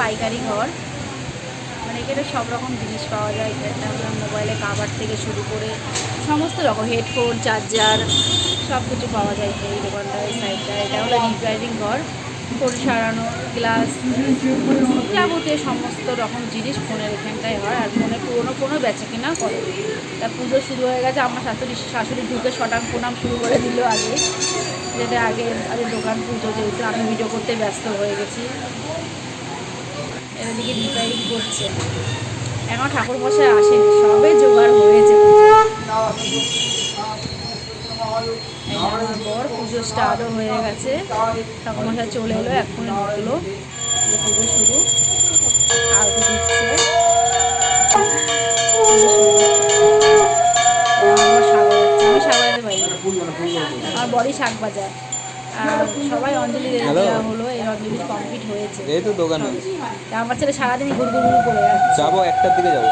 পাইকারি ঘর, মানে এখানে সব রকম জিনিস পাওয়া যায়। এখানে আপনার মোবাইলের কাভার থেকে শুরু করে সমস্ত রকম হেডফোন, চার্জার সব কিছু পাওয়া যায় এই দোকানটা, এই সাইডটা। এটা হলো রিপেয়ারিং ঘর, ফোন সারানো, গ্লাস, যাবতীয় সমস্ত রকম জিনিস ফোনের এখানটায় হয়। আর ফোনে পুরোনো ফোনও বেচা কিনা করে। তা পুজো শুরু হয়ে গেছে, আমার শাশুড়ি ঢুকে শটাং প্রণাম শুরু করে দিল আগে, যেটা আগে দোকান পুজো, যেহেতু আমি ভিডিও করতে ব্যস্ত হয়ে গেছি। এদিকে রিপেয়ারিং করছে, এখন ঠাকুর মশাই আসেনি, সবে জোগাড় হয়েছে। আমার বর পুজো স্টার্টও হয়ে গেছে, ঠাকুর মশাই চলে এলো, এক্ষুনি ঢুকলো, যে পুজো শুরু, আরতি দিচ্ছে। আমার শাক বাজাচ্ছে, আমি শাক বাজাতে পারি না, আমার বড়ি শাক বাজার। আর সবাই অঞ্জলি দেওয়া হলো, এই অঞ্জলি কমপ্লিট হয়েছে। এই তো দোকানে আমার ছেলে সারাদিন ঘুরঘুর করে যাচ্ছে। যাবো, 1টার দিকে যাবো।